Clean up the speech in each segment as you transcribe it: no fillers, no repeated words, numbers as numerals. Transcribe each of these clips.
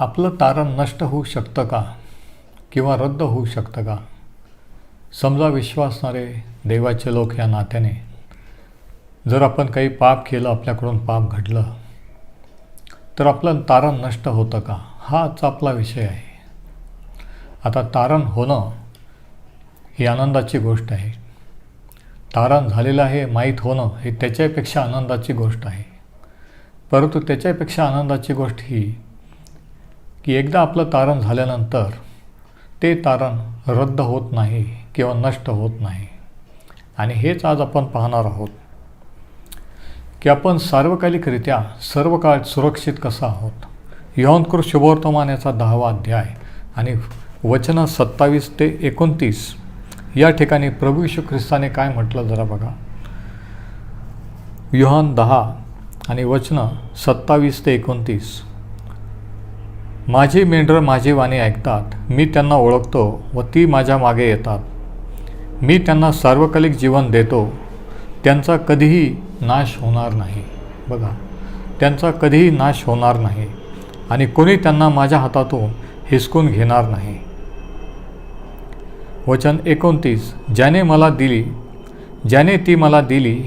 आपलं तारण नष्ट होऊ शकतं का किंवा रद्द होऊ शकतं का? समजा विश्वासणारे देवाचे लोक या नात्याने जर आपण काही पाप केलं, आपल्याकडून पाप घडलं, तर आपलं तारण नष्ट होतं का? हाच आपला विषय आहे. आता तारण होणं ही आनंदाची गोष्ट आहे. तारण झालेलं आहे माहीत होणं ही त्याच्यापेक्षा आनंदाची गोष्ट आहे. परंतु त्याच्यापेक्षा आनंदाची गोष्ट ही की एकदा आपलं तारण झाल्यानंतर ते तारण रद्द होत नाही किंवा नष्ट होत नाही. आणि हेच आज आपण पाहणार आहोत की आपण सार्वकालिकरित्या सर्व काळ सुरक्षित कसं आहोत. योहान शुभवर्तमान याचा 10वा अध्याय आणि वचनं 27 ते 29 या ठिकाणी प्रभू येशू ख्रिस्ताने काय म्हटलं जरा बघा. योहान 10 आणि वचनं 27 ते 29. माझी मेंढरं माझी वाणी ऐकतात, मी त्यांना ओळखतो व ती माझ्या मागे येतात. मी त्यांना सार्वकालिक जीवन देतो, त्यांचा कधीही नाश होणार नाही. बघा, त्यांचा कधीही नाश होणार नाही आणि कोणी त्यांना माझ्या हातातून हिसकून घेणार नाही. वचन 29. ज्याने ती मला दिली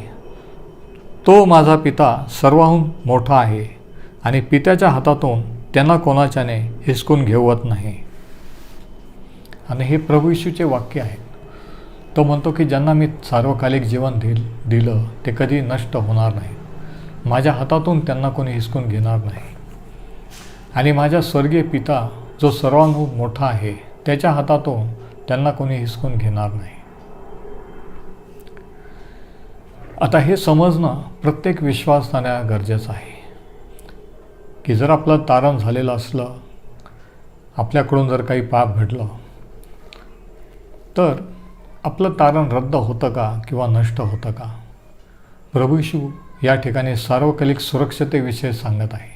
तो माझा पिता सर्वाहून मोठा आहे आणि पित्याच्या हातातून त्यांना कोणाच्याने हिसकून घेवत नाही. आणि हे प्रभू येशूचे वाक्य आहे. तो म्हणतो की ज्यांना मी सार्वकालिक जीवन दिलं ते कधी नष्ट होणार नाही. माझ्या हातातून त्यांना कोणी हिसकून घेणार नाही. आणि माझ्या स्वर्गीय पिता जो सर्वांहून मोठा आहे त्याच्या हातातून त्यांना कोणी हिसकून घेणार नाही. आता हे समजणं प्रत्येक विश्वासाने गरजेचं आहे की जर आपलं तारण झालेलं असलं, आपल्याकडून जर काही पाप घडलं, तर आपलं तारण रद्द होतं का किंवा नष्ट होतं का? प्रभू येशू या ठिकाणी सार्वकालिक सुरक्षतेविषयी सांगत आहे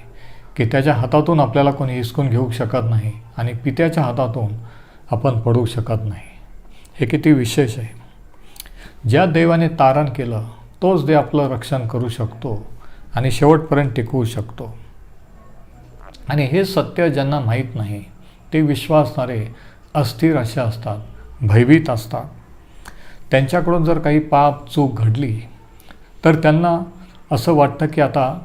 की त्याच्या हातातून आपल्याला कोणी हिसकून घेऊ शकत नाही आणि पित्याच्या हातातून आपण पडू शकत नाही. हे किती विशेष आहे. ज्या देवाने तारण केलं तोच देव आपलं रक्षण करू शकतो आणि शेवटपर्यंत टिकवू शकतो. आणि हे सत्य ज्यांना माहीत नाही ते विश्वासणारे अस्थिर असे असतात, भयभीत असतात. त्यांच्याकडून जर काही पाप चूक घडली तर त्यांना असं वाटतं की आता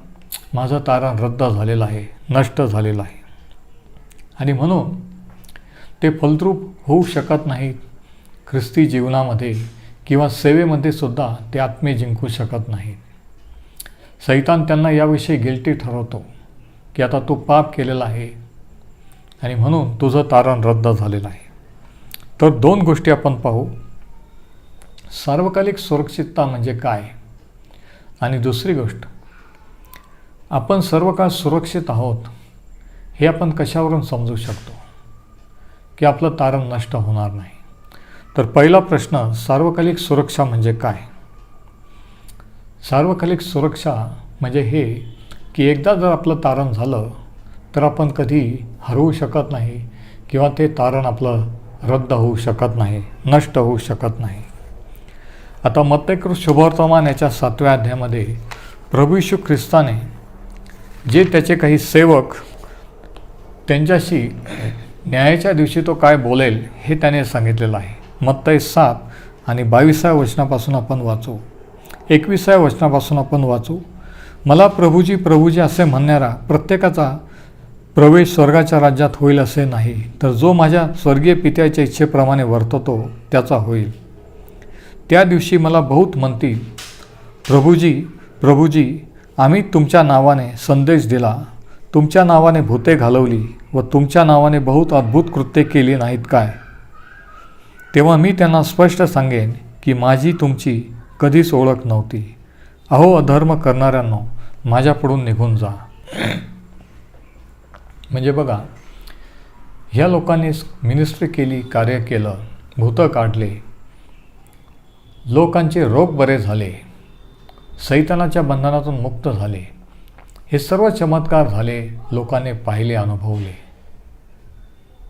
माझं तारण रद्द झालेलं आहे, नष्ट झालेलं आहे. आणि म्हणून ते फलद्रूप होऊ शकत नाहीत. ख्रिस्ती जीवनामध्ये किंवा सेवेमध्ये सुद्धा ते आत्मे जिंकू शकत नाहीत. सैतान त्यांना याविषयी गिल्टी ठरवतो की आता तू पाप केलेला आहे आणि म्हणून तुझं तारण रद्द झालेलं आहे. तर 2 गोष्टी आपण पाहू. सार्वकालिक सुरक्षितता म्हणजे काय आणि दुसरी गोष्ट, आपण सर्व काळ सुरक्षित आहोत हे आपण कशावरून समजू शकतो की आपलं तारण नष्ट होणार नाही. तर पहिला प्रश्न, सार्वकालिक सुरक्षा म्हणजे काय? सार्वकालिक सुरक्षा म्हणजे हे की एकदा जर आपलं तारण झालं तर आपण कधी हरवू शकत नाही किंवा ते तारण आपलं रद्द होऊ शकत नाही, नष्ट होऊ शकत नाही. आता मत्तई शुभवर्तमान याच्या 7व्या अध्यायामध्ये प्रभू येशू ख्रिस्ताने जे त्याचे काही सेवक त्यांच्याशी न्यायाच्या दिवशी तो काय बोलेल हे त्याने सांगितलेलं आहे. मत्तई 7 आणि 22व्या वचनापासून आपण वाचू, 21व्या वचनापासून आपण वाचू. मला प्रभूजी प्रभूजी असे म्हणणारा प्रत्येकाचा प्रवेश स्वर्गाच्या राज्यात होईल असे नाही, तर जो माझ्या स्वर्गीय पित्याच्या इच्छेप्रमाणे वर्ततो त्याचा होईल. त्या दिवशी मला बहुत म्हणतील, प्रभूजी प्रभूजी, आम्ही तुमच्या नावाने संदेश दिला, तुमच्या नावाने भूते घालवली व तुमच्या नावाने बहुत अद्भुत कृत्ये केली नाहीत काय? तेव्हा मी त्यांना स्पष्ट सांगेन की माझी तुमची कधीच ओळख नव्हती. अहो अधर्म करणाऱ्यांनो, माझ्यापुढून निघून जा. म्हणजे बघा, ह्या लोकांनी मिनिस्ट्री केली, कार्य केलं, भूतं काढले, लोकांचे रोग बरे झाले, सैतानाच्या बंधनातून मुक्त झाले. हे सर्व चमत्कार झाले, लोकांनी पाहिले, अनुभवले.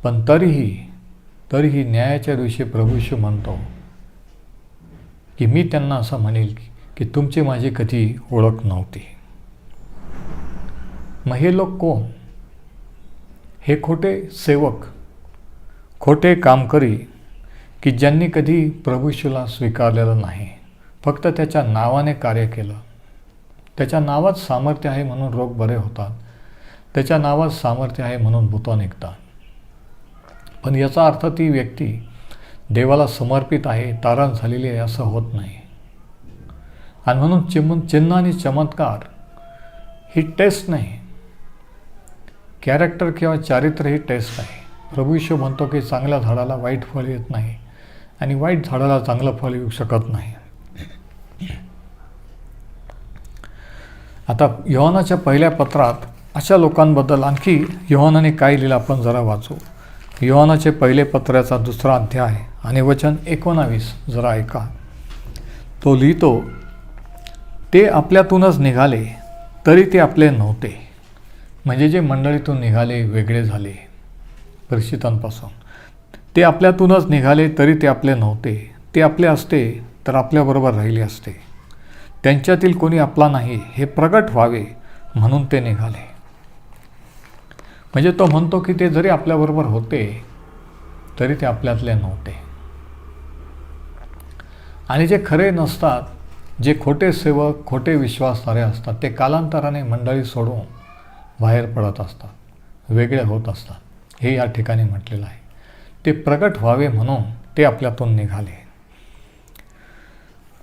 पण तरीही न्यायाच्या दिवशी प्रभू येशू म्हणतो की मी त्यांना असं म्हणेल की तुमची माझी कधी ओळख नव्हती. मग हे लोक कोण? हे खोटे सेवक, खोटे कामकरी की ज्यांनी कधी प्रभू येशूला स्वीकारलेलं नाही, फक्त त्याच्या नावाने कार्य केलं. त्याच्या नावात सामर्थ्य आहे म्हणून रोग बरे होतात, त्याच्या नावात सामर्थ्य आहे म्हणून भूतं निघतात. पण याचा अर्थ ती व्यक्ती देवाला समर्पित आहे, तारण झालेली आहे असं होत नाही. आणि म्हणून चिन्ह आणि चमत्कार ही टेस्ट नाही, कॅरेक्टर किंवा चारित्र्य ही टेस्ट आहे. प्रभू येशू म्हणतो की चांगल्या झाडाला वाईट फळ येत नाही आणि वाईट झाडाला चांगलं फळ येऊ शकत नाही. आता योहानाच्या पहिल्या पत्रात अशा लोकांबद्दल आणखी योहानाने काय लिहिलं आपण जरा वाचू. योहानाचे पहिले पत्राचा 2रा अध्याय आणि वचन 19 जरा ऐका. तो लिहितो, ते आपल्यातूनच निघाले तरी ते आपले नव्हते. म्हणजे जे मंडळीतून निघाले, वेगळे झाले परिचितांपासून, ते आपल्यातूनच निघाले तरी ते आपले नव्हते. ते आपले असते तर आपल्याबरोबर राहिले असते. त्यांच्यातील कोणी आपला नाही हे प्रगट व्हावे म्हणून ते निघाले. म्हणजे तो म्हणतो की ते जरी आपल्याबरोबर होते तरी ते आपल्यातले नव्हते. आणि जे खरे नसतात, जे खोटे सेवक, खोटे विश्वासणारे असतात, ते कालांतराने मंडळी सोडून बाहेर पडत असतात, वेगळे होत असतात. हे या ठिकाणी म्हटलेलं आहे. ते प्रगट व्हावे म्हणून ते आपल्यातून निघाले.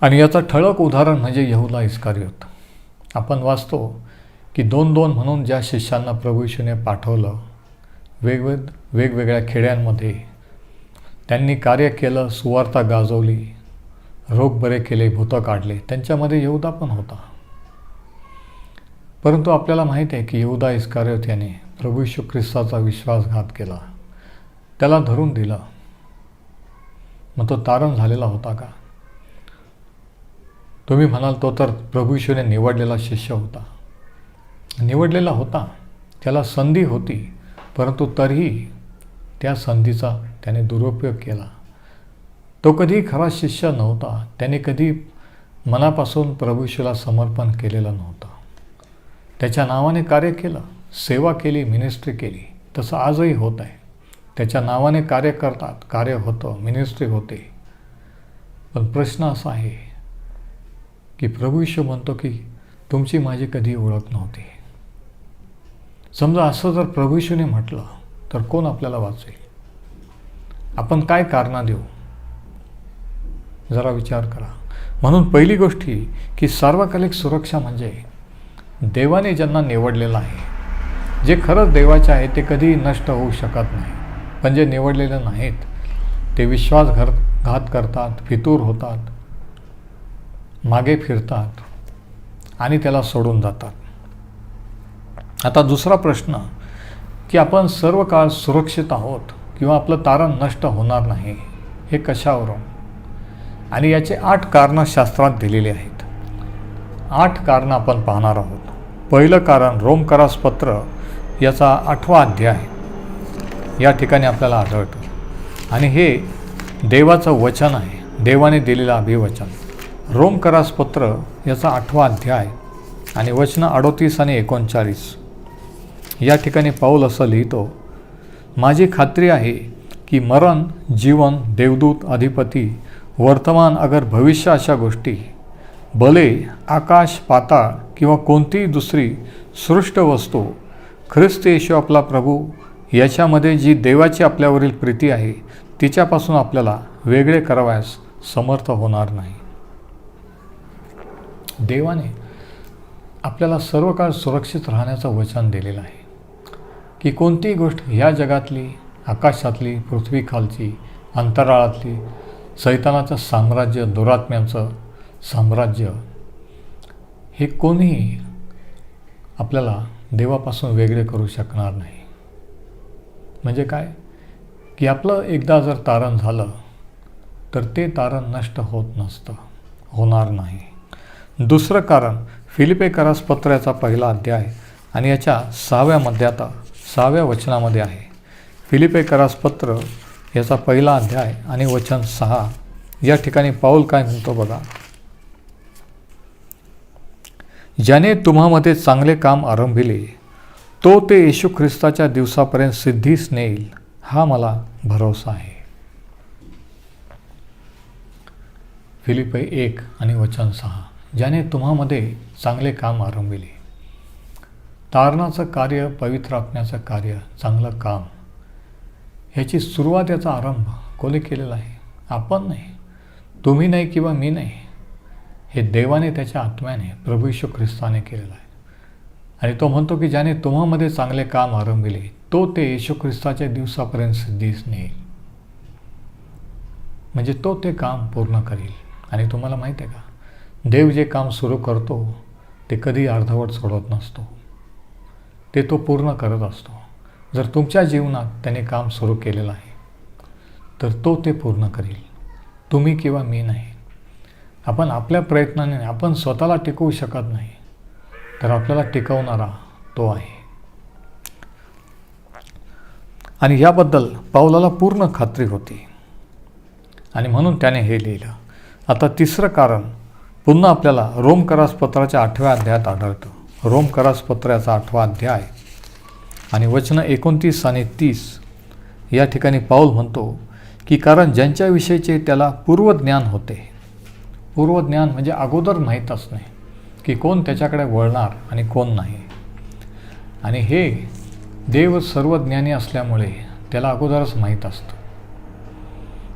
आणि याचं ठळक उदाहरण म्हणजे यहूदा इस्कारियोत. आपण वाचतो की 2-2 म्हणून ज्या शिष्यांना प्रभू येशूने पाठवलं, वेगवेगळ्या खेड्यांमध्ये त्यांनी कार्य केलं, सुवार्ता गाजवली, रोग बरे केले, भूतं काढले, त्यांच्यामध्ये यहूदा पण होता. परंतु आपल्याला माहीत आहे की यहूदा इस्कारियोत याने प्रभू येशू ख्रिस्ताचा विश्वासघात केला, त्याला धरून दिलं. मग तो तारण झालेला होता का? तुम्ही म्हणाल तो तर प्रभू येशूने निवडलेला शिष्य होता. निवडलेला होता, त्याला संधी होती, परंतु तरीही त्या संधीचा त्याने दुरुपयोग केला. तो कधी खरा शिष्य नव्हता. त्याने कधी मनापासून प्रभू येशूला समर्पण केलेलं नव्हतं. त्याच्या नावाने कार्य केलं, सेवा केली, मिनिस्ट्री केली. तसं आजही होत आहे. त्याच्या नावाने कार्य करतात, कार्य होतं, मिनिस्ट्री होते. पण प्रश्न असा आहे की प्रभू येशू म्हणतो की तुमची माझी कधी ओळख नव्हती. समजा असं जर प्रभू येशूने म्हटलं तर कोण आपल्याला वाचवेल? आपण काय कारणं देऊ? जरा विचार करा. म्हणून पहिली गोष्ट ही की सार्वकालिक सुरक्षा म्हणजे देवाने ज्यांना निवडलेलं आहे, जे खरंच देवाचे आहे, ते कधी नष्ट होऊ शकत नाही. पण जे निवडलेले नाहीत ते विश्वासघात करतात, फितूर होतात, मागे फिरतात आणि त्याला सोडून जातात. आता दुसरा प्रश्न की आपण सर्व काळ सुरक्षित आहोत किंवा आपलं तारण नष्ट होणार नाही, हे कशावरून? आणि याचे 8 कारणं शास्त्रात दिलेली आहेत. 8 कारणं आपण पाहणार आहोत. पहिलं कारण रोमकरास पत्र याचा 8वा अध्याय या ठिकाणी आपल्याला आढळतं. आणि हे देवाचं वचन आहे, देवाने दिलेलं अभिवचन. रोमकरास पत्र याचा 8वा अध्याय आणि वचनं 38 आणि 39 या ठिकाणी पाऊल असं लिहितो, माझी खात्री आहे की मरण, जीवन, देवदूत, अधिपती, वर्तमान अगर भविष्य अशा गोष्टी, भले आकाश, पाताळ किंवा कोणतीही दुसरी सृष्ट वस्तू, ख्रिस्त येशू आपला प्रभू याच्यामध्ये जी देवाची आपल्यावरील प्रीती आहे तिच्यापासून आपल्याला वेगळे करावयास समर्थ होणार नाही. देवाने आपल्याला सर्व काळ सुरक्षित राहण्याचं वचन दिलेलं आहे की कोणतीही गोष्ट ह्या जगातली, आकाशातली, पृथ्वीखालची, अंतराळातली, सैतानाचं साम्राज्य, दुरात्म्यांचं साम्राज्य, हे कोणीही आपल्याला देवापासून वेगळे करू शकणार नाही. म्हणजे काय की आपलं एकदा जर तारण झालं तर ते तारण नष्ट होत नसतं, होणार नाही. दुसरं कारण फिलिप्पेकरास पत्राचा 1ला अध्याय आणि याच्या 6व्या वचनामध्ये आहे. फिलिप्पेकरास पत्र याचा 1ला अध्याय आणि वचन 6 या ठिकाणी पाऊल काय म्हणतो बघा, ज्याने तुम्हामध्ये चांगले काम आरंभिले तो ते येशू ख्रिस्ताच्या दिवसापर्यंत सिद्धीस नेईल, हा मला भरोसा आहे. फिलिप्पी 1 आणि वचन 6. ज्याने तुम्हामध्ये चांगले काम आरंभिले. तारणाचं कार्य, पवित्र आत्म्याचं कार्य, चांगलं काम, ह्याची सुरुवात, याचा आरंभ कोणी केलेला आहे? आपण नाही, तुम्ही नाही किंवा मी नाही. हे देवाने त्याच्या आत्म्याने, प्रभू येशू ख्रिस्ताने केलेलं आहे. आणि तो म्हणतो की ज्याने तुम्हामध्ये चांगले काम आरंभिले, तो ते येशू ख्रिस्ताच्या दिवसापर्यंत सिद्धीस नेईल. म्हणजे तो ते काम पूर्ण करील. आणि तुम्हाला माहीत आहे का, देव जे काम सुरू करतो ते कधी अर्धवट सोडत नसतो, ते तो पूर्ण करत असतो. जर तुमच्या जीवनात त्याने काम सुरू केलेलं आहे तर तो ते पूर्ण करील, तुम्ही किंवा मी नाही. आपण आपल्या प्रयत्नाने आपण स्वतःला टिकवू शकत नाही, तर आपल्याला टिकवणारा तो आहे. आणि याबद्दल पाऊलाला पूर्ण खात्री होती आणि म्हणून त्याने हे लिहिलं. आता तिसरं कारण पुन्हा आपल्याला रोमकरासपत्राच्या 8व्या अध्यायात आढळतं. रोमकरासपत्राचा 8वा अध्याय आणि वचनं 29 आणि 30 या ठिकाणी पाऊल म्हणतो की कारण ज्यांच्याविषयीचे त्याला पूर्वज्ञान होते. पूर्वज्ञान म्हणजे अगोदर माहीत असणे की कोण त्याच्याकडे वळणार आणि कोण नाही. आणि हे देव सर्वज्ञानी असल्यामुळे त्याला अगोदरच माहीत असतं.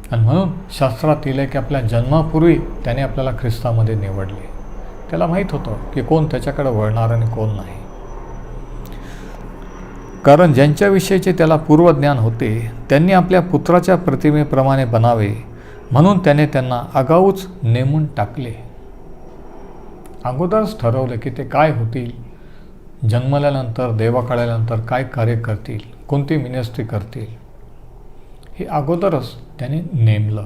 आणि म्हणून शास्त्रात लिहिलं की आपल्या जन्मापूर्वी त्याने आपल्याला ख्रिस्तामध्ये निवडले. त्याला माहीत होतं की कोण त्याच्याकडे वळणार आणि कोण नाही. कारण ज्यांच्याविषयीचे त्याला पूर्वज्ञान होते त्यांनी आपल्या पुत्राच्या प्रतिमेप्रमाणे बनावे म्हणून त्याने त्यांना आगाऊच नेमून टाकले. अगोदरच ठरवले की ते काय होतील, जन्मल्यानंतर, देवाकाळानंतर काय कार्य करतील, कोणती मिनिस्ट्री करतील, हे अगोदरच त्याने नेमलं.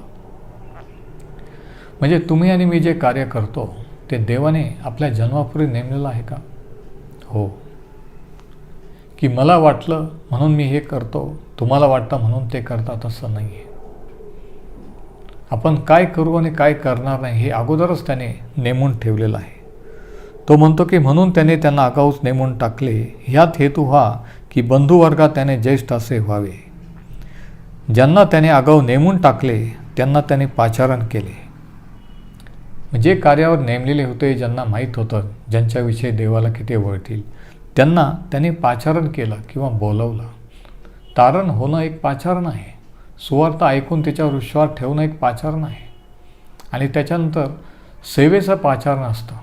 म्हणजे तुम्ही आणि मी जे कार्य करतो ते देवाने आपल्या जन्मापूर्वी नेमलेलं आहे का? हो. की मला वाटलं म्हणून मी हे करतो, तुम्हाला वाटतं म्हणून ते करतात, असं नाही आहे. आपण काय करू आणि काय करणार नाही हे अगोदरच त्याने नेमून ठेवलेलं आहे. तो म्हणतो की म्हणून त्याने त्यांना आगाऊच नेमून टाकले. ह्यात हेतू हा की बंधुवर्गात त्याने ज्येष्ठ असे व्हावे. ज्यांना त्याने आगाऊ नेमून टाकले त्यांना त्याने पाचारण केले. जे कार्यावर नेमलेले होते, ज्यांना माहीत होतं, ज्यांच्याविषयी देवाला किती वळतील, त्यांना त्याने पाचारण केलं किंवा बोलवलं. तारण होणं एक पाचारण आहे. सुवार्ता ऐकून त्याच्यावर विश्वास ठेवणं एक पाचारण आहे. आणि त्याच्यानंतर सेवेचं पाचारण असतं,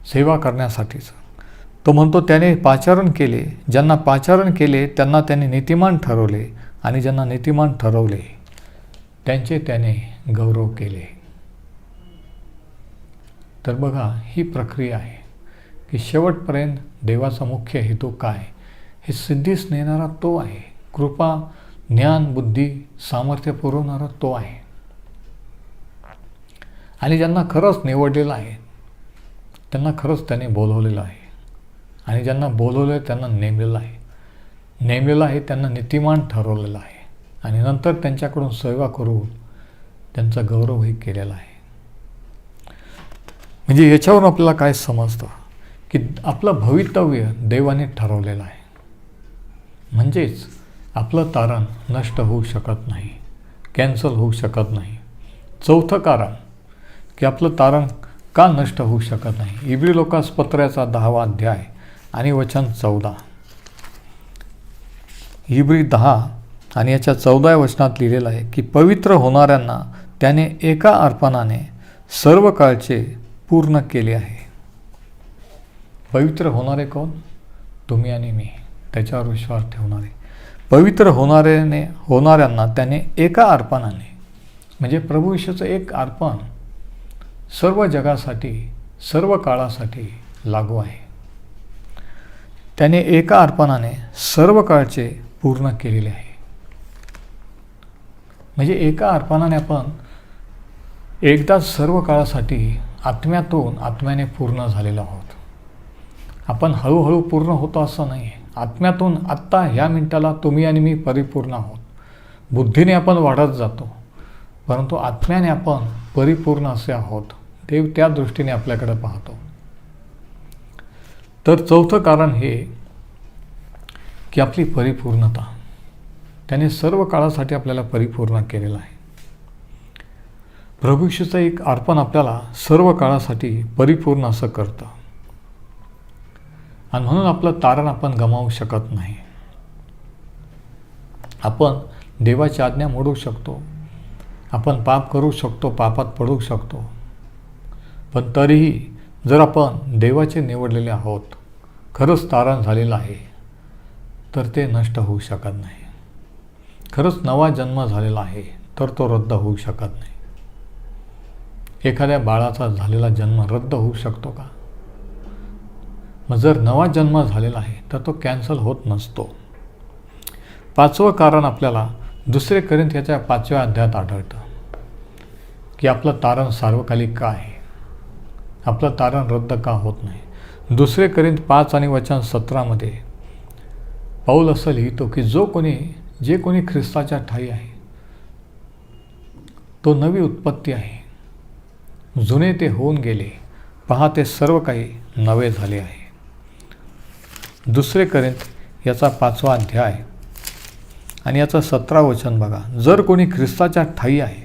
सेवा करण्यासाठीचं. तो म्हणतो त्याने पाचारण केले. ज्यांना पाचारण केले त्यांना त्याने नीतिमान ठरवले आणि ज्यांना नीतिमान ठरवले त्यांचे त्याने गौरव केले. तर बघा, ही प्रक्रिया आहे की शेवटपर्यंत देवाचा मुख्य हेतू काय, हे सिद्धीस नेणारा तो आहे. कृपा, ज्ञान, बुद्धी, सामर्थ्य पुरवणारा तो आहे. आणि ज्यांना खरंच निवडलेलं आहे त्यांना खरंच त्याने बोलवलेलं आहे. आणि ज्यांना बोलवलं आहे त्यांना नेमलेलं आहे. नेमलेलं आहे त्यांना नीतिमान ठरवलेलं आहे. आणि नंतर त्यांच्याकडून सेवा करून त्यांचा गौरवही केलेला आहे. म्हणजे याच्यावरून आपल्याला काय समजतं की आपलं भवितव्य देवाने ठरवलेलं आहे. म्हणजेच आपलं तारण नष्ट होऊ शकत नाही, कॅन्सल होऊ शकत नाही. चौथं कारण की आपलं तारण का नष्ट होऊ शकत नाही. इब्री लोकासपत्राचा 10वा अध्याय आणि वचन 14. इब्री 10 आणि याच्या 14व्या वचनात लिहिलेलं आहे की पवित्र होणाऱ्यांना त्याने एका अर्पणाने सर्व काळचे पूर्ण केले आहे. पवित्र होणारे कोण? तुम्ही आणि मी, त्याच्यावर विश्वास ठेवणारे. पवित्र होणाऱ्यांना त्याने एका अर्पणाने, म्हणजे प्रभू येशूचं एक अर्पण सर्व जगासाठी, सर्व काळासाठी लागू आहे. त्याने एका अर्पणाने सर्व काळचे पूर्ण केलेले आहे. म्हणजे एका अर्पणाने आपण एकदाच सर्व काळासाठी आत्म्याने पूर्ण झालेलो आहोत. आपण हळूहळू पूर्ण होतो असं नाही आहे. आत्म्यातून आत्ता ह्या मिनिटाला तुम्ही आणि मी परिपूर्ण आहोत. बुद्धीने आपण वाढत जातो, परंतु आत्म्याने आपण परिपूर्ण असे आहोत. देव त्या दृष्टीने आपल्याकडे पाहतो. तर चौथं कारण हे की आपली परिपूर्णता. त्याने सर्व काळासाठी आपल्याला परिपूर्ण केलेलं आहे. प्रभू येशूचं एक अर्पण आपल्याला सर्व काळासाठी परिपूर्ण असं करतं. आणि म्हणून आपलं तारण आपण गमावू शकत नाही. आपण देवाची आज्ञा मोडू शकतो, आपण पाप करू शकतो, पापात पडू शकतो, पण तरीही जर आपण देवाचे निवडलेले आहोत, खरंच तारण झालेलं आहे, तर ते नष्ट होऊ शकत नाही. खरंच नवा जन्म झालेला आहे तर तो रद्द होऊ शकत नाही. एखाद्या बाळाचा झालेला जन्म रद्द होऊ शकतो का? मग जर नवा जन्म झालेला आहे तर तो कॅन्सल होत नसतो. पाचवं कारण आपल्याला 2 कोरिंथियाच्या 5व्या अध्यायात आढळतं की आपलं तारण सार्वकालिक का आहे, आपलं तारण रद्द का होत नाही. 2 कोरिंथ 5 आणि वचन 17 पौल असं लिहितो की जे कोणी ख्रिस्ताच्या ठायी आहे तो नवी उत्पत्ती आहे. जुने ते होऊन गेले, पहा ते सर्व काही नवे झाले आहे. 2 कोरिंथ याचा 5वा अध्याय आणि याचं 17 वचन बघा. जर कोणी ख्रिस्ताच्या ठायी आहे,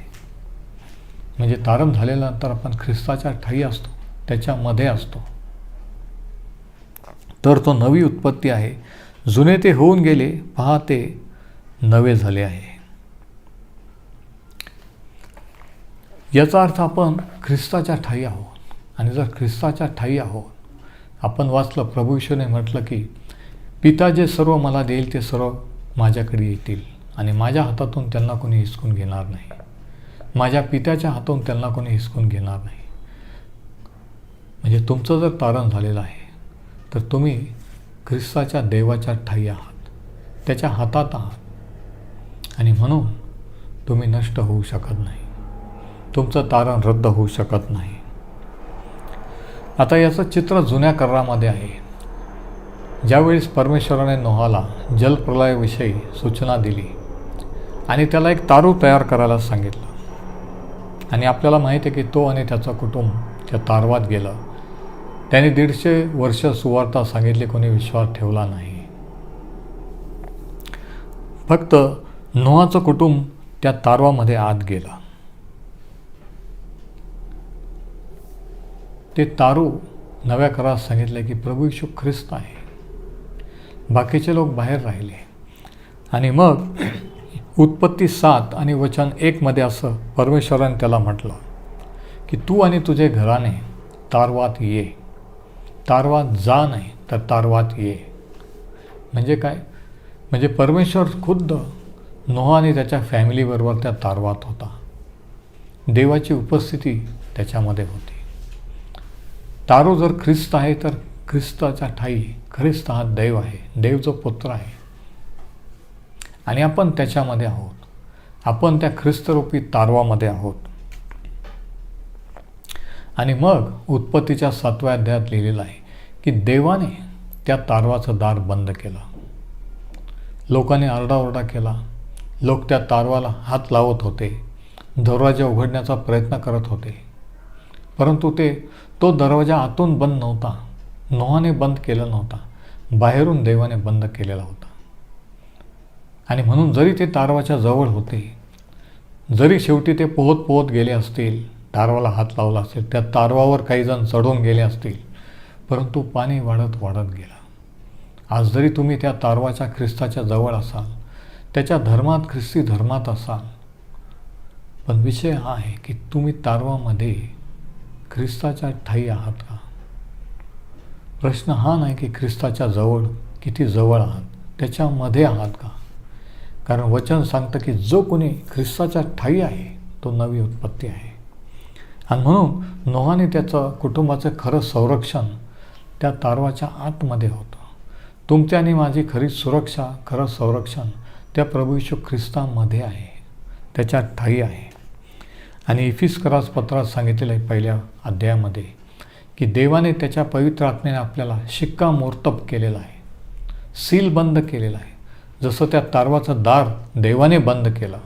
म्हणजे तारण झाल्यानंतर आपण ख्रिस्ताच्या ठायी असतो, त्याच्यामध्ये असतो, तर तो नवी उत्पत्ती आहे. जुने ते होऊन गेले, पहा ते नवे झाले आहे. याचा अर्थ आपण ख्रिस्ताच्या ठायी आहोत. आणि जर ख्रिस्ताच्या ठायी आहोत, आपण वाचलं, प्रभू येशूने म्हटलं की पिता जे सर्व मला देईल ते सर्व माझ्याकडे येतील आणि माझ्या हातातून त्यांना कोणी हिसकून घेणार नाही. माझ्या पित्याच्या हातून त्यांना कोणी हिसकून घेणार नाही. म्हणजे तुमचं जर तारण झालेलं आहे तर तुम्ही ख्रिस्ताच्या देवाच्या ठायी आहात, त्याच्या हातात आहात, आणि म्हणून तुम्ही नष्ट होऊ शकत नाही, तुमचं तारण रद्द होऊ शकत नाही. आता याचं चित्र जुन्या करारामध्ये आहे. ज्यावेळेस परमेश्वराने नोहाला जलप्रलयाविषयी सूचना दिली आणि त्याला एक तारू तयार करायला सांगितलं, आणि आपल्याला माहीत आहे की तो आणि त्याचं कुटुंब त्या तारवात गेलं. त्याने 150 वर्ष सुवार्ता सांगितली, कोणी विश्वास ठेवला नाही. फक्त नोहाचं कुटुंब त्या तारवामध्ये आत गेलं. ते तारू नव्या करारात सांगितले की प्रभू येशू ख्रिस्त आहे. बाकीचे लोक बाहेर राहिले. आणि मग उत्पत्ती 7 आणि वचन 1 असं परमेश्वराने त्याला म्हटलं की तू आणि तुझे घराणे तारवात ये. तारवात जा नाही तर तारवात ये. म्हणजे काय? म्हणजे परमेश्वर खुद्द नोहा आणि त्याच्या फॅमिलीबरोबर त्या तारवात होता. देवाची उपस्थिती त्याच्यामध्ये होती. तारू जर ख्रिस्त आहे तर ख्रिस्ताच्या ठायी, ख्रिस्त हा देव आहे, देव जो पुत्र आहे, आणि आपण त्याच्यामध्ये आहोत. आपण त्या ख्रिस्तरूपी तारवामध्ये आहोत. आणि मग उत्पत्तीच्या 7व्या अध्यायात लिहिलेलं आहे की देवाने त्या तारवाचं दार बंद केलं. लोकांनी आरडाओरडा केला. लोक त्या तारवाला हात लावत होते, दरवाजा उघडण्याचा प्रयत्न करत होते, परंतु तो दरवाजा आतून बंद नव्हता. नोहाने बंद केला नव्हता, बाहेरून देवाने बंद केलेला होता. आणि म्हणून जरी ते तारवाच्या जवळ होते, जरी शेवटी ते पोहत पोहत गेले असतील, तारवाला हात लावला असेल, त्या तारवावर काही जण चढून गेले असतील, परंतु पाणी वाढत वाढत गेलं. आज जरी तुम्ही त्या तारवाच्या ख्रिस्ताच्या जवळ असाल, त्याच्या धर्मात, ख्रिस्ती धर्मात असाल, पण विषय हा आहे की तुम्ही तारवामध्ये ख्रिस्ताच्या ठायी आहात का? प्रश्न हा नाही की ख्रिस्ताच्या जवळ किती जवळ आहात, त्याच्यामध्ये आहात का? कारण वचन सांगतं की जो कोणी ख्रिस्ताच्या ठायी आहे तो नवी उत्पत्ती आहे. आणि म्हणून नोहाने त्याचं कुटुंबाचं खरं संरक्षण त्या तारवाच्या आतमध्ये होतं. तुमची आणि माझी खरी सुरक्षा, खरं संरक्षण त्या प्रभू येशू ख्रिस्तामध्ये आहे, त्याच्या ठायी आहे. आणि इफिसकरास पत्रात सांगितलेलं आहे 1व्या अध्यायामध्ये की देवाने त्याच्या पवित्र आत्म्याने आपल्याला शिक्कामोर्तब केलेला आहे, सील बंद केलेला आहे. जसं त्या तारवाचं दार देवाने बंद केलं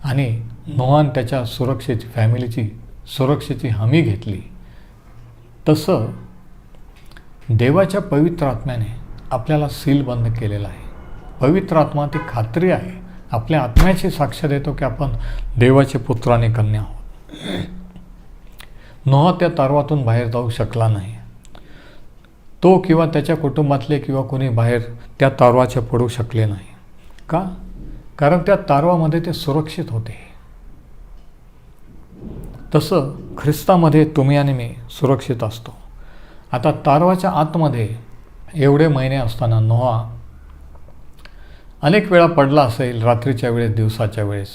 आणि नोहान त्याच्या सुरक्षेची, फॅमिलीची सुरक्षेची हमी घेतली, तसं देवाच्या पवित्र आत्म्याने आपल्याला सील बंद केलेला आहे. पवित्र आत्मा ती खात्री आहे, आपल्या आत्म्याची साक्ष देतो की आपण देवाचे पुत्र आणि कन्या आहोत. नोहा त्या तारवातून बाहेर जाऊ शकला नाही. तो किंवा त्याच्या कुटुंबातले किंवा कोणी बाहेर त्या तारवाचे पडू शकले नाही. का? कारण त्या तारवामध्ये ते सुरक्षित होते. तसं ख्रिस्तामध्ये तुम्ही आणि मी सुरक्षित असतो. आता तारवाच्या आतमध्ये एवढे महिने असताना नोहा अनेक वेळा पडला असेल, रात्रीच्या वेळेस, दिवसाच्या वेळेस,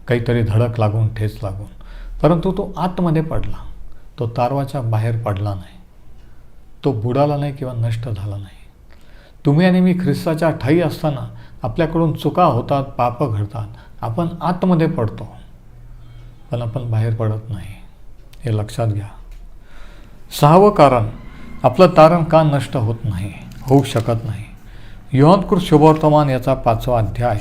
काहीतरी धडक लागून, ठेच लागून, परंतु तो आतमध्ये पडला. तो तारवाच्या बाहेर पडला नाही. तो बुडाला नाही किंवा नष्ट झाला नाही. तुम्ही आणि मी ख्रिस्ताच्या ठायी असताना आपल्याकडून चुका होतात, पापं घडतात, आपण आतमध्ये पडतो, पण आपण बाहेर पडत नाही. हे लक्षात घ्या. 6वं कारण, आपलं तारण का नष्ट होत नाही, होऊ शकत नाही. योहानकृत शुभवर्तमान याचा 5वा अध्याय.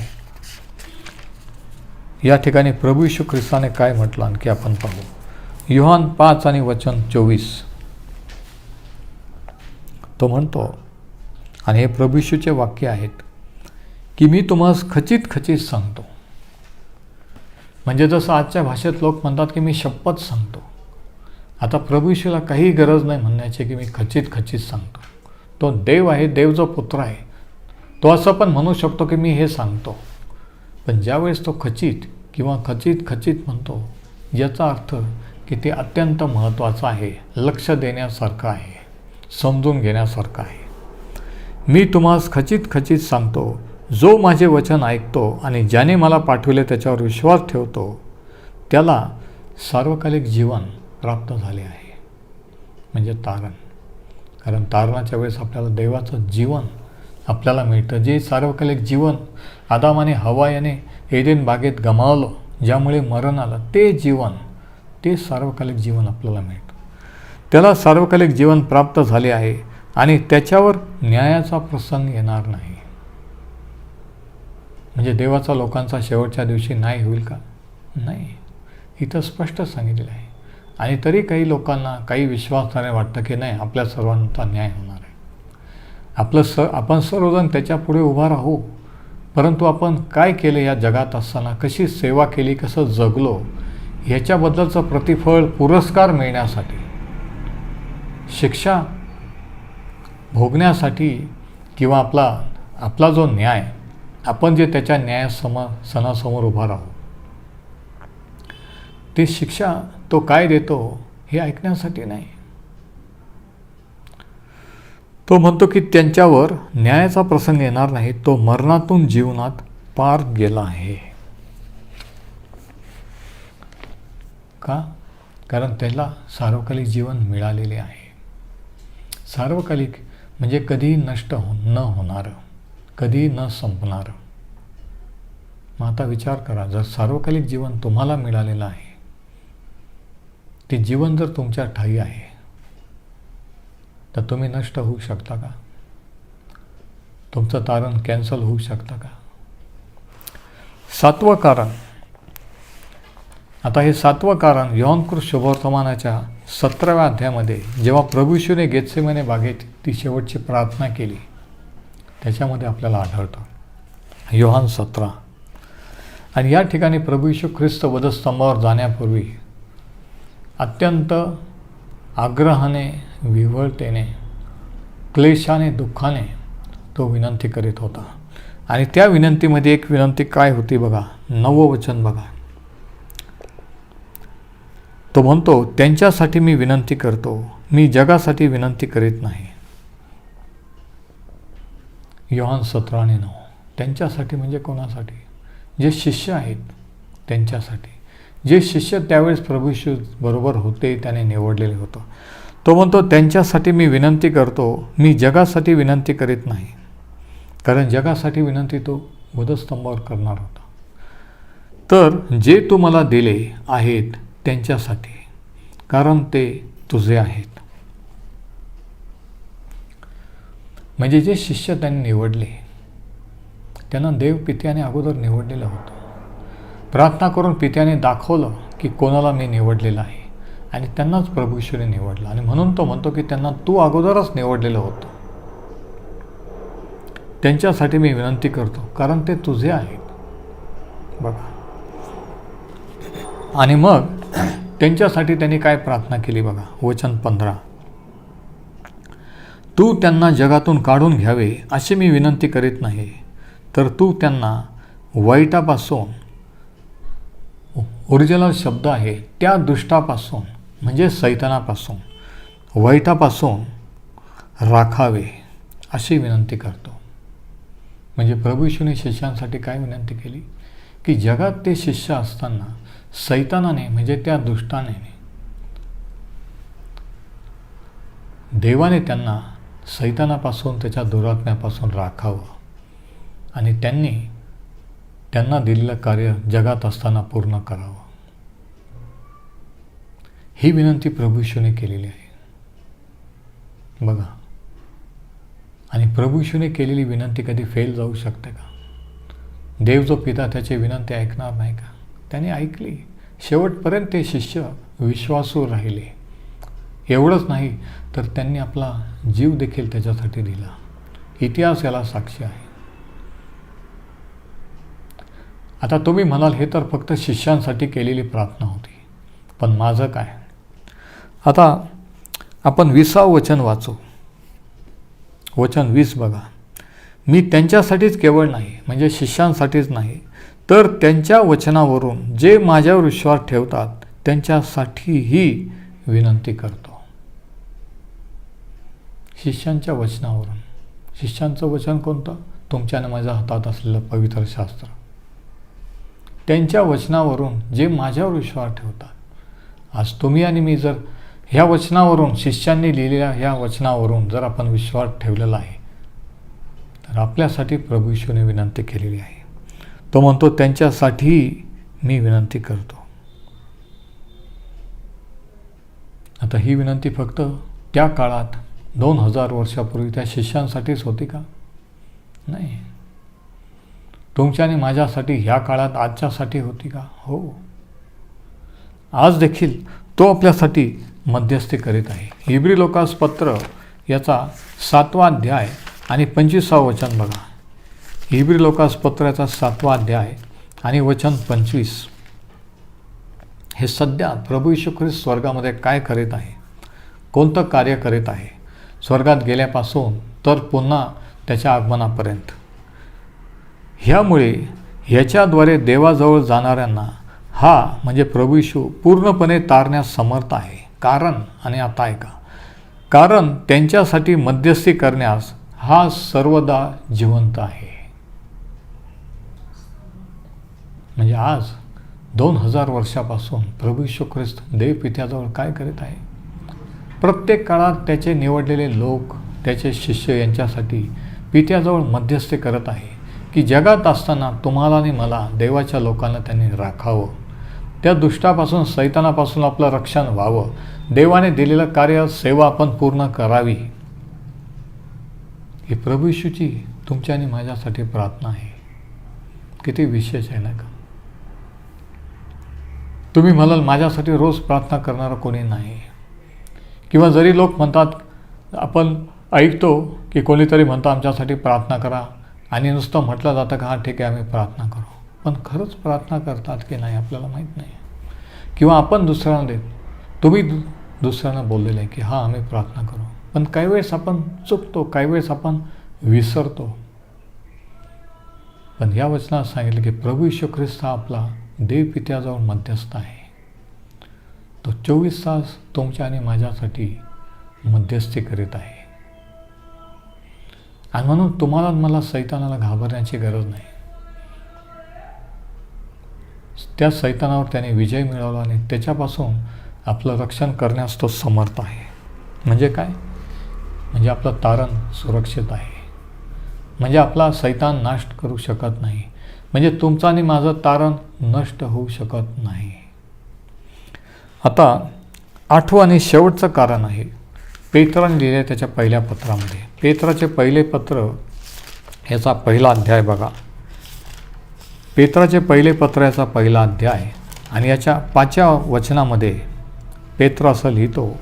या ठिकाणी प्रभू येशू ख्रिस्ताने काय म्हटलं आणखी आपण पाहू. योहान 5 आणि वचन 24. तो म्हणतो, आणि हे प्रभू येशूचे वाक्य आहेत की मी तुम्हास खचित खचित सांगतो. म्हणजे जसं आजच्या भाषेत लोक म्हणतात की मी शपथ सांगतो. आता प्रभू येशूला काही गरज नाही म्हणण्याची की मी खचित खचित सांगतो. तो देव आहे, देव जो पुत्र आहे, तो असं पण म्हणू शकतो की मी हे सांगतो. पण ज्यावेळेस तो खचित किंवा खचित खचित म्हणतो, याचा अर्थ की ते अत्यंत महत्त्वाचं आहे, लक्ष देण्यासारखं आहे, समजून घेण्यासारखं आहे. मी तुम्हास खचित खचित सांगतो, जो माझे वचन ऐकतो आणि ज्याने मला पाठविले त्याच्यावर विश्वास ठेवतो, त्याला सार्वकालिक जीवन प्राप्त झाले आहे. म्हणजे तारण. कारण तारणाच्या वेळेस आपल्याला देवाचं जीवन आपल्याला मिळतं. जे सार्वकालिक जीवन आदामाने हवा याने एदेन बागेत गमावलं, ज्यामुळे मरण आलं, ते जीवन, ते सार्वकालिक जीवन आपल्याला मिळतं. त्याला सार्वकालिक जीवन प्राप्त झाले आहे आणि त्याच्यावर न्यायाचा प्रसंग येणार नाही. म्हणजे देवाचा लोकांचा शेवटच्या दिवशी न्याय होईल का? नाही. इथं स्पष्ट सांगितलेलं आहे. आणि तरी काही लोकांना, काही विश्वासाने वाटतं की नाही, आपल्या सर्वांचा न्याय होणार आहे. आपण सर्वजण त्याच्या पुढे उभा राहू. परंतु आपण काय केलं या जगात असताना, कशी सेवा केली, कसं जगलो, ह्याच्याबद्दलचं प्रतिफळ, पुरस्कार मिळण्यासाठी, शिक्षा भोगण्यासाठी किंवा आपला जो न्याय, आपण जे त्याच्या न्यायासनासमोर उभा राहू, ती शिक्षा तो काय देतो हे ऐकण्यासाठी नाही. तो म्हणतो की त्यांच्यावर न्यायाचा प्रसंग येणार नाही. तो मरणातून जीवनात पार गेला आहे. का? कारण त्याला सार्वकालिक जीवन मिळालेले आहे. सार्वकालिक म्हणजे कधी नष्ट न होणारं, कधी न संपणारं. मग आता विचार करा, जर सार्वकालिक जीवन तुम्हाला मिळालेलं आहे, ते जीवन जर तुमच्या ठायी आहे, तर तुम्ही नष्ट होऊ शकता का? तुमचं तारण कॅन्सल होऊ शकतं का? 7वं कारण. आता हे 7वं कारण योहानकृत शुभवर्तमानाच्या 17व्या अध्यायामध्ये जेव्हा प्रभू येशूने गेत्सेमने बागेत ती शेवटची प्रार्थना केली, त्याच्यामध्ये आपल्याला आढळतं. योहान 17. आणि या ठिकाणी प्रभू येशू ख्रिस्त वधस्तंभावर जाण्यापूर्वी अत्यंत आग्रहाने, विव्हळतेने, क्लेशाने, दुःखाने तो विनंती करीत होता. आणि त्या विनंतीमध्ये एक विनंती काय होती बघा, 9वं वचन बघा. तो म्हणतो, त्यांच्यासाठी मी विनंती करतो, मी जगासाठी विनंती करीत नाही. योहान 17 आणि 9. त्यांच्यासाठी म्हणजे कोणासाठी? जे शिष्य आहेत त्यांच्यासाठी. जे शिष्य त्यावेळेस प्रभू येशू बरोबर होते, त्याने निवडलेले होतं. तो म्हणतो, त्यांच्यासाठी मी विनंती करतो, मी जगासाठी विनंती करीत नाही. कारण जगासाठी विनंती तो वधस्तंभावर करणार होता. तर जे तू मला दिले आहेत त्यांच्यासाठी, कारण ते तुझे आहेत. म्हणजे जे शिष्य त्यांनी निवडले, त्यांना देव पित्याने अगोदर निवडलेलं होतं. प्रार्थना करून पित्याने दाखवलं की कोणाला मी निवडलेलं आहे. आणि त्यांनाच प्रभू येशूने निवडलं. आणि म्हणून तो म्हणतो की त्यांना तू अगोदरच निवडलेलं होतं. त्यांच्यासाठी मी विनंती करतो, कारण ते तुझे आहेत. बघा, आणि मग त्यांच्यासाठी त्यांनी काय प्रार्थना केली बघा, वचन 15. तू त्यांना जगातून काढून घ्यावे अशी मी विनंती करीत नाही, तर तू त्यांना वाईटापासून, ओरिजिनल शब्द आहे त्या दुष्टापासून म्हणजे सैतानापासून, वाईटापासून राखावे अशी विनंती करतो. म्हणजे प्रभू येशूने शिष्यांसाठी काय विनंती केली की जगात ते शिष्य असताना सैतानाने म्हणजे त्या दुष्टाने, देवाने त्यांना सैतानापासून, त्याच्या दुरात्म्यापासून राखावं आणि त्यांना दिलेलं कार्य जगात असताना पूर्ण करावं. ही विनंती प्रभू येशूने केलेली आहे. बघा, आणि प्रभू येशूने केलेली विनंती कधी फेल जाऊ शकते का? देव जो पिता त्याची विनंती ऐकणार नाही का? त्याने ऐकली. शेवटपर्यंत ते शिष्य विश्वासू राहिले. एवढंच नाही तर त्यांनी आपला जीव देखील त्याच्यासाठी दिला. इतिहास याला साक्षी आहे. आता तुम्ही म्हणाल हे तर फक्त शिष्यांसाठी केलेली प्रार्थना होती, पण माझं काय? आता आपण 20 वचन वाचू. वचन 20 बघा. मी त्यांच्यासाठीच केवळ नाही, म्हणजे शिष्यांसाठीच नाही, तर त्यांच्या वचनावरून जे माझ्यावर विश्वास ठेवतात त्यांच्यासाठीही विनंती करतो. शिष्यांच्या वचनावरून. शिष्यांचं वचन कोणतं? तुमच्या आणि माझ्या हातात असलेलं पवित्र शास्त्र. त्यांच्या वचनावरून जे माझ्यावर विश्वास ठेवतात. आज तुम्ही आणि मी जर ह्या वचनावरून, शिष्यांनी लिहिलेल्या ह्या वचनावरून जर आपण विश्वास ठेवलेला आहे, तर आपल्यासाठी प्रभू येशूने विनंती केलेली आहे. तो म्हणतो त्यांच्यासाठी मी विनंती करतो. आता ही विनंती फक्त त्या काळात 2000 वर्षापूर्वी त्या शिष्यांसाठीच होती का? नाही. तुमच्या आणि माझ्यासाठी ह्या काळात आजच्यासाठी होती का? हो. आज देखील तो आपल्यासाठी मध्यस्थी करीत आहे. इब्री लोकास पत्र याचा 7वा अध्याय आणि 25वा वचन बघा. इब्री लोकास पत्र याचा 7वा अध्याय आणि वचन 25. हे सध्या प्रभू येशू ख्रिस्त स्वर्गामध्ये काय करीत आहे, कोणतं कार्य करीत आहे, स्वर्गात गेल्यापासून तर पुन्हा त्याच्या आगमनापर्यंत. ह्यामुळे ह्याच्याद्वारे देवाजवळ जाणाऱ्यांना हा म्हणजे प्रभू येशू पूर्णपणे तारण्यास समर्थ आहे. कारण, आणि आता ऐका, कारण त्यांच्यासाठी मध्यस्थी करण्यास हा सर्वदा जिवंत आहे. म्हणजे आज 2000 वर्षापासून प्रभू येशू ख्रिस्त देव पित्याजवळ काय करीत आहे? प्रत्येक काळात त्याचे निवडलेले लोक, त्याचे शिष्य यांच्यासाठी पित्याजवळ मध्यस्थी करत आहे की जगात असताना तुम्हाला आणि मला, देवाच्या लोकांना त्यांनी राखावं, त्या दुष्टापासून, सैतानापासून आपलं रक्षण व्हावं, देवाने दिलेलं कार्य, सेवा आपण पूर्ण करावी. ही प्रभू येशूची तुमच्या आणि माझ्यासाठी प्रार्थना आहे. किती विशेष आहे ना का? तुम्ही म्हणाल माझ्यासाठी रोज प्रार्थना करणारा कोणी नाही, किंवा जरी लोक म्हणतात, आपण ऐकतो की कोणीतरी म्हणतं आमच्यासाठी प्रार्थना करा, आणि नुसतं म्हटलं जातं का हां ठीक आहे आम्ही प्रार्थना करू, पण खरंच प्रार्थना करतात की नाही आपल्याला माहीत नाही. किंवा आपण दुसऱ्यांना देत, तुम्ही दुसऱ्यांना बोललेलं आहे की हां आम्ही प्रार्थना करू, पण काही वेळेस आपण चुकतो, काही वेळेस आपण विसरतो. पण या वचनात सांगितलं की प्रभू येशू ख्रिस्त हा आपला देव पित्याजवळ मध्यस्थ आहे. तो 24 तास तुमच्या आणि माझ्यासाठी मध्यस्थी करीत आहे. आणि म्हणून तुम्हाला मला सैतानाला घाबरण्याची गरज नाही. त्या सैतानावर त्याने विजय मिळवला आणि त्याच्यापासून आपलं रक्षण करण्यास तो समर्थ आहे. म्हणजे काय? म्हणजे आपलं तारण सुरक्षित आहे. म्हणजे आपला सैतान नाश करू शकत नाही. म्हणजे तुमचं आणि माझं तारण नष्ट होऊ शकत नाही. आता 8वं आणि शेवटचं कारण आहे, पेत्राने लिहिले त्याच्या पहिल्या पत्रामध्ये. पेत्राचे पहिले पत्र याचा पहिला अध्याय बघा. पेत्राचे पहिले पत्र याचा पहिला अध्याय आणि याच्या 5व्या वचनामध्ये पेत्र असं लिहितो,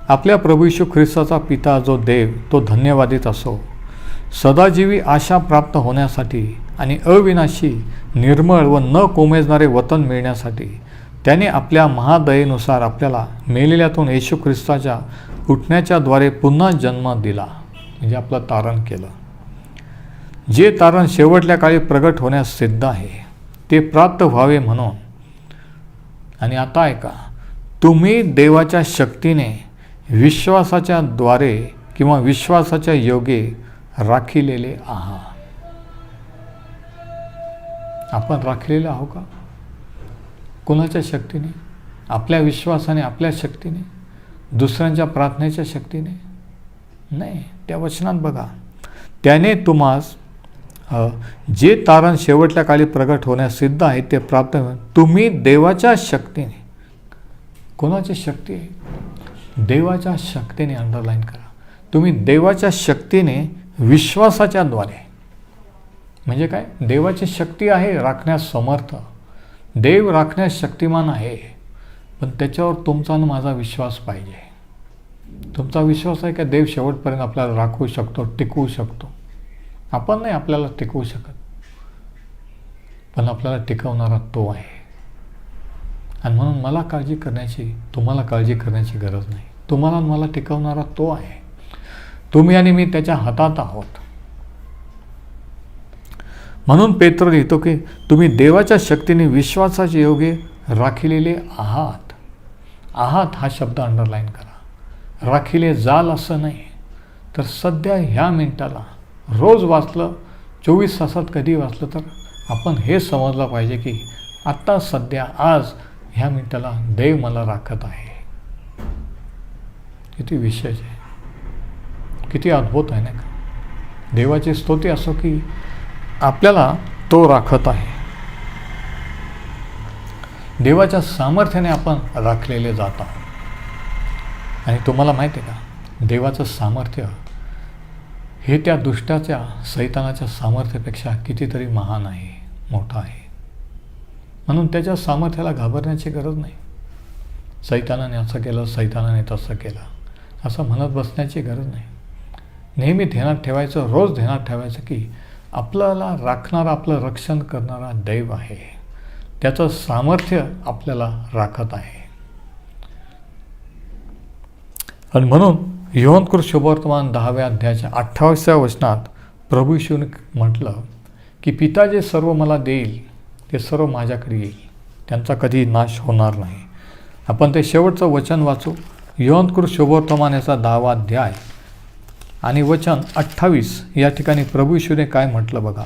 आपल्या प्रभू येशू ख्रिस्ताचा पिता जो देव तो धन्यवादित असो, सदाजीवी आशा प्राप्त होण्यासाठी आणि अविनाशी निर्मळ व न कोमेजणारे वतन मिळण्यासाठी त्याने आपल्या महादयेनुसार आपल्याला मेलेल्यातून येशू ख्रिस्ताच्या उठण्याच्या द्वारे पुन्हा जन्म दिला, म्हणजे आपलं तारण केलं. जे तारण शेवटल्या काळी प्रगट होण्यास सिद्ध आहे ते प्राप्त व्हावे म्हणून. आणि आता ऐका, तुम्ही देवाच्या शक्तीने विश्वासाच्या द्वारे किंवा विश्वासाच्या योगे राखिलेले आहात. आपण राखलेले आहो का? कोणाच्या शक्तीने? आपल्या विश्वासाने, आपल्या शक्तीने, दुसऱ्यांच्या प्रार्थनेच्या शक्तीने नाही. त्या वचनात बघा, त्याने तुम्हास जे तारण शेवटल्या काळी प्रगट होण्यास सिद्ध आहे ते प्राप्त तुम्ही देवाच्या शक्तीने. कोणाची शक्ती आहे? देवाच्या शक्तीने. अंडरलाईन करा. तुम्ही देवाच्या शक्तीने विश्वासाच्या द्वारे. म्हणजे काय? देवाची शक्ती आहे राखण्यास समर्थ. देव राखण्यास शक्तिमान आहे, पण त्याच्यावर तुमचा आणि माझा विश्वास पाहिजे. तुमचा विश्वास आहे का देव शेवटपर्यंत आपल्याला राखू शकतो, टिकवू शकतो? आपण नाही आपल्याला टिकवू शकत, पण आपल्याला टिकवणारा तो आहे. आणि म्हणून मला काळजी करण्याची, तुम्हाला काळजी करण्याची गरज नाही. तुम्हाला मला टिकवणारा तो आहे. तुम्ही आणि मी त्याच्या हातात आहोत. म्हणून पेत्र लिहितो की तुम्ही देवाच्या शक्तीने विश्वासाचे योगे राखिलेले आहात. आहात हा शब्द अंडरलाईन करा. राखिले जाल असं नाही, तर सध्या ह्या मिनिटाला रोज वाचलं, 24 तासात कधी वाचलं, तर आपण हे समजलं पाहिजे की आत्ता सध्या आज ह्या मिनिटाला देव मला राखत आहे. किती विशेष आहे, किती अद्भुत आहे नाही का? देवाची स्तुती असो की आपल्याला तो राखत आहे. देवाच्या सामर्थ्याने आपण राखलेले जात आहोत. आणि तुम्हाला माहिती आहे का, देवाचं सामर्थ्य हे त्या दुष्टाच्या, सैतानाच्या सामर्थ्यापेक्षा कितीतरी महान आहे, मोठा आहे. म्हणून त्याच्या सामर्थ्याला घाबरण्याची गरज नाही. सैतानाने असं केलं, सैतानाने तसं केलं, असं म्हणत बसण्याची गरज नाही. नेहमी ध्यानात ठेवायचं, रोज ध्यानात ठेवायचं की आपल्याला राखणारा, आपलं रक्षण करणारा दैव आहे. त्याचं सामर्थ्य आपल्याला राखत आहे. आणि म्हणून योहानकृत शुभवर्तमान 10व्या अध्यायाच्या 28व्या वचनात प्रभू येशूने म्हटलं की पिता जे सर्व मला देईल ते सर्व माझ्याकडे येईल, त्यांचा कधी नाश होणार नाही. आपण ते शेवटचं वचन वाचू. योहानकृत शुभवर्तमान याचा 10वा अध्याय आणि वचन 28 या ठिकाणी प्रभू येशूने काय म्हटलं बघा.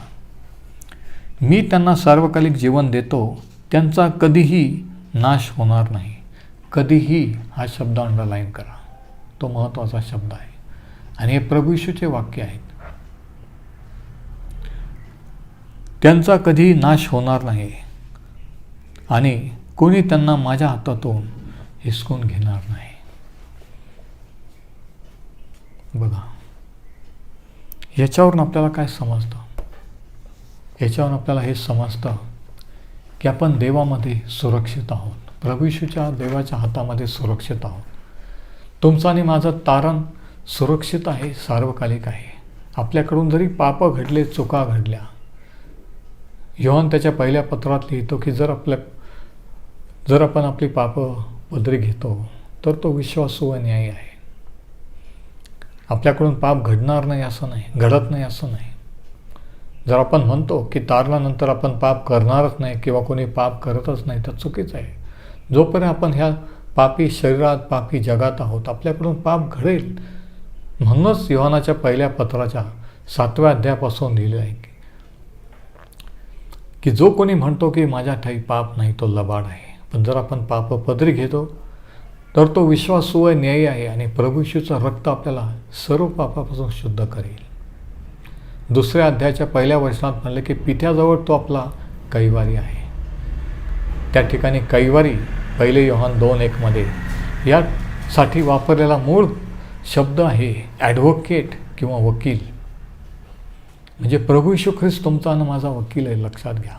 मी त्यांना सार्वकालिक जीवन देतो, त्यांचा कधीही नाश होणार नाही. कधीही हा शब्द अंडरलाईन करा, तो महत्त्वाचा शब्द आहे. आणि हे प्रभू येशूचे वाक्य आहेत. त्यांचा कधीही नाश होणार नाही आणि कोणी त्यांना माझ्या हातातून हिसकून घेणार नाही. बघा, याच्यावरून आपल्याला काय समजतं? याच्यावरून आपल्याला हे समजतं की आपण देवामध्ये सुरक्षित आहोत. प्रभू येशूच्या देवाच्या हातामध्ये सुरक्षित आहोत. तुमचं आणि माझं तारण सुरक्षित आहे, सार्वकालिक आहे. आपल्याकडून जरी पापं घडले, चुका घडल्या, योहान त्याच्या पहिल्या पत्रात लिहितो की जर आपण आपली पापं पदरी घेतो तर तो विश्वासू व न्यायी आहे. आपल्याकडून पाप घडणार नाही असं नाही, घडत नाही असं नाही. जर आपण म्हणतो की तारणानंतर आपण पाप करणारच नाही किंवा कोणी पाप करतच नाही, तर चुकीचं आहे. जोपर्यंत आपण ह्या पापी शरीरात, पापी जगात आहोत, आपल्याकडून पाप घडेल. म्हणूनच योहानाच्या पहिल्या पत्राच्या 7व्या अध्यायापासून लिहिलं आहे की जो कोणी म्हणतो की माझ्या ठाई पाप नाही तो लबाड आहे. पण जर आपण पाप पदरी घेतो तर तो विश्वासू व न्यायी आहे आणि प्रभू येशूचं रक्त आपल्याला सर्व पापापासून शुद्ध करेल. 2व्या अध्यायाच्या पहिल्या वचनात म्हणलं की पित्याजवळ तो आपला कैवारी आहे. त्या ठिकाणी कैवारी पहिले योहान 2:1 यासाठी वापरलेला मूळ शब्द आहे ॲडव्होकेट किंवा वकील. म्हणजे प्रभू येशू ख्रिस्त तुमचा आणि माझा वकील आहे. लक्षात घ्या,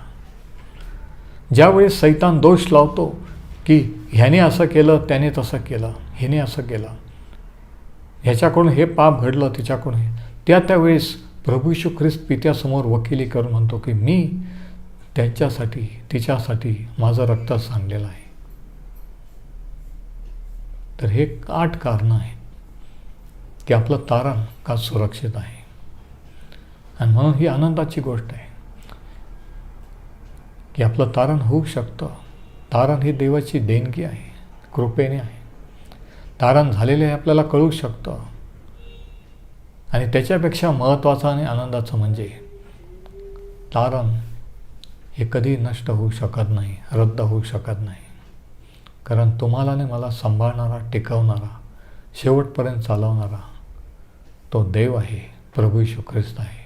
ज्यावेळी सैतान दोष लावतो की ह्याने असं केलं, त्याने तसं केलं, हिने असं केलं, ह्याच्याकडून हे पाप घडलं, तिच्याकडून हे. त्यावेळेस प्रभू येशू ख्रिस्त पित्यासमोर वकिली करून म्हणतो की मी त्याच्यासाठी, तिच्यासाठी माझं रक्त सांडलेलं आहे. तर हे 8 कारणं आहेत की आपलं तारण का सुरक्षित आहे. आणि म्हणून ही आनंदाची गोष्ट आहे की आपलं तारण होऊ शकतं. तारण ही देवाची देणगी आहे, कृपेने आहे. तारण झालेले आहे आपल्याला कळू शकतं. आणि त्याच्यापेक्षा महत्त्वाचं आणि आनंदाचं म्हणजे तारण हे कधी नष्ट होऊ शकत नाही, रद्द होऊ शकत नाही. कारण तुम्हाला आणि मला सांभाळणारा, टिकवणारा, शेवटपर्यंत चालवणारा तो देव आहे, प्रभू येशू ख्रिस्त आहे.